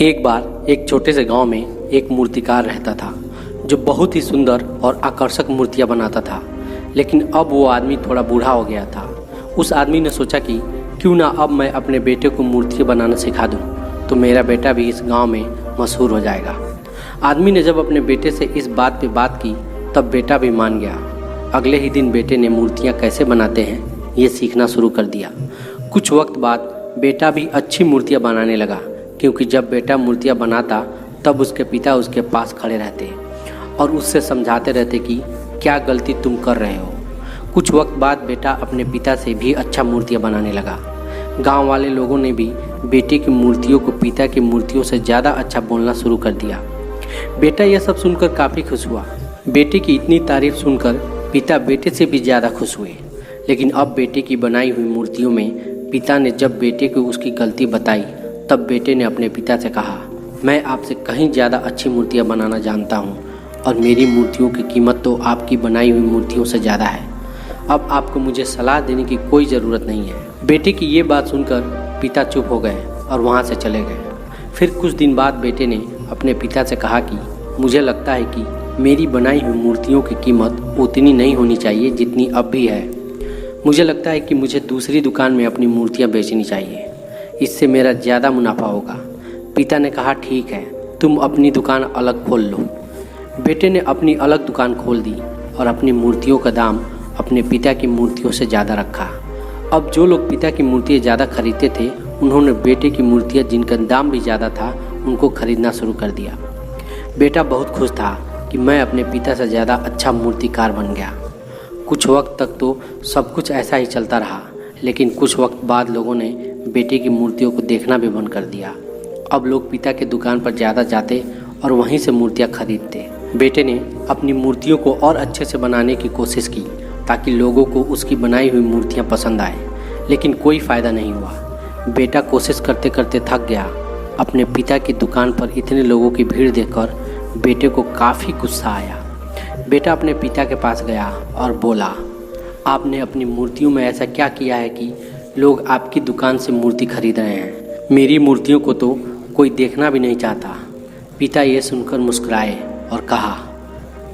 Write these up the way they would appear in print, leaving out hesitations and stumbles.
एक बार एक छोटे से गांव में एक मूर्तिकार रहता था जो बहुत ही सुंदर और आकर्षक मूर्तियां बनाता था। लेकिन अब वो आदमी थोड़ा बूढ़ा हो गया था। उस आदमी ने सोचा कि क्यों ना अब मैं अपने बेटे को मूर्तियां बनाना सिखा दूं, तो मेरा बेटा भी इस गांव में मशहूर हो जाएगा। आदमी ने जब अपने बेटे से इस बात पे बात की तब बेटा भी मान गया। अगले ही दिन बेटे ने मूर्तियाँ कैसे बनाते हैं ये सीखना शुरू कर दिया। कुछ वक्त बाद बेटा भी अच्छी मूर्तियाँ बनाने लगा, क्योंकि जब बेटा मूर्तियाँ बनाता तब उसके पिता उसके पास खड़े रहते और उससे समझाते रहते कि क्या गलती तुम कर रहे हो। कुछ वक्त बाद बेटा अपने पिता से भी अच्छा मूर्तियाँ बनाने लगा। गांव वाले लोगों ने भी बेटे की मूर्तियों को पिता की मूर्तियों से ज़्यादा अच्छा बोलना शुरू कर दिया। बेटा यह सब सुनकर काफ़ी खुश हुआ। बेटे की इतनी तारीफ सुनकर पिता बेटे से भी ज़्यादा खुश हुए। लेकिन अब बेटे की बनाई हुई मूर्तियों में पिता ने जब बेटे को उसकी गलती बताई तब बेटे ने अपने पिता से कहा, मैं आपसे कहीं ज़्यादा अच्छी मूर्तियाँ बनाना जानता हूँ और मेरी मूर्तियों की कीमत तो आपकी बनाई हुई मूर्तियों से ज़्यादा है। अब आपको मुझे सलाह देने की कोई ज़रूरत नहीं है। बेटे की ये बात सुनकर पिता चुप हो गए और वहाँ से चले गए। फिर कुछ दिन बाद बेटे ने अपने पिता से कहा कि मुझे लगता है कि मेरी बनाई हुई मूर्तियों की कीमत उतनी नहीं होनी चाहिए जितनी अब भी है। मुझे लगता है कि मुझे दूसरी दुकान में अपनी मूर्तियाँ बेचनी चाहिए, इससे मेरा ज़्यादा मुनाफा होगा। पिता ने कहा, ठीक है, तुम अपनी दुकान अलग खोल लो। बेटे ने अपनी अलग दुकान खोल दी और अपनी मूर्तियों का दाम अपने पिता की मूर्तियों से ज़्यादा रखा। अब जो लोग पिता की मूर्तियाँ ज़्यादा खरीदते थे उन्होंने बेटे की मूर्तियाँ जिनका दाम भी ज़्यादा था उनको खरीदना शुरू कर दिया। बेटा बहुत खुश था कि मैं अपने पिता से ज़्यादा अच्छा मूर्तिकार बन गया। कुछ वक्त तक तो सब कुछ ऐसा ही चलता रहा, लेकिन कुछ वक्त बाद लोगों ने बेटे की मूर्तियों को देखना भी बंद कर दिया। अब लोग पिता के दुकान पर ज़्यादा जाते और वहीं से मूर्तियाँ खरीदते। बेटे ने अपनी मूर्तियों को और अच्छे से बनाने की कोशिश की ताकि लोगों को उसकी बनाई हुई मूर्तियाँ पसंद आए, लेकिन कोई फ़ायदा नहीं हुआ। बेटा कोशिश करते करते थक गया। अपने पिता की दुकान पर इतने लोगों की भीड़ देखकर बेटे को काफ़ी गुस्सा आया। बेटा अपने पिता के पास गया और बोला, आपने अपनी मूर्तियों में ऐसा क्या किया है कि लोग आपकी दुकान से मूर्ति खरीद रहे हैं? मेरी मूर्तियों को तो कोई देखना भी नहीं चाहता। पिता ये सुनकर मुस्कुराए और कहा,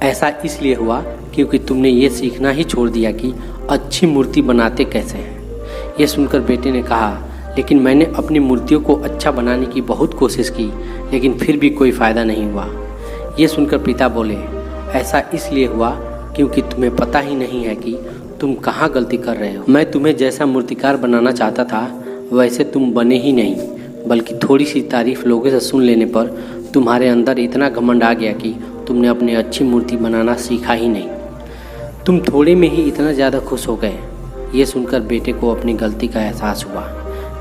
ऐसा इसलिए हुआ क्योंकि तुमने ये सीखना ही छोड़ दिया कि अच्छी मूर्ति बनाते कैसे हैं। ये सुनकर बेटे ने कहा, लेकिन मैंने अपनी मूर्तियों को अच्छा बनाने की बहुत कोशिश की, लेकिन फिर भी कोई फ़ायदा नहीं हुआ। ये सुनकर पिता बोले, ऐसा इसलिए हुआ क्योंकि तुम्हें पता ही नहीं है कि तुम कहाँ गलती कर रहे हो। मैं तुम्हें जैसा मूर्तिकार बनाना चाहता था वैसे तुम बने ही नहीं, बल्कि थोड़ी सी तारीफ लोगों से सुन लेने पर तुम्हारे अंदर इतना घमंड आ गया कि तुमने अपनी अच्छी मूर्ति बनाना सीखा ही नहीं। तुम थोड़े में ही इतना ज़्यादा खुश हो गए। ये सुनकर बेटे को अपनी गलती का एहसास हुआ।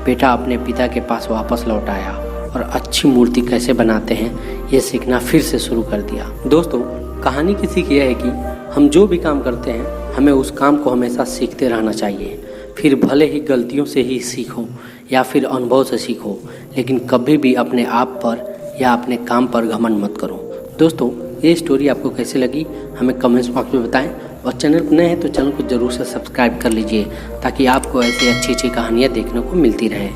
बेटा अपने पिता के पास वापस लौट आया और अच्छी मूर्ति कैसे बनाते हैं ये सीखना फिर से शुरू कर दिया। दोस्तों, कहानी की सीख यह है कि हम जो भी काम करते हैं हमें उस काम को हमेशा सीखते रहना चाहिए। फिर भले ही गलतियों से ही सीखो या फिर अनुभव से सीखो, लेकिन कभी भी अपने आप पर या अपने काम पर घमंड मत करो। दोस्तों, ये स्टोरी आपको कैसी लगी हमें कमेंट्स बॉक्स में बताएं और चैनल पर नए हैं तो चैनल को ज़रूर से सब्सक्राइब कर लीजिए ताकि आपको ऐसी अच्छी अच्छी कहानियाँ देखने को मिलती रहे।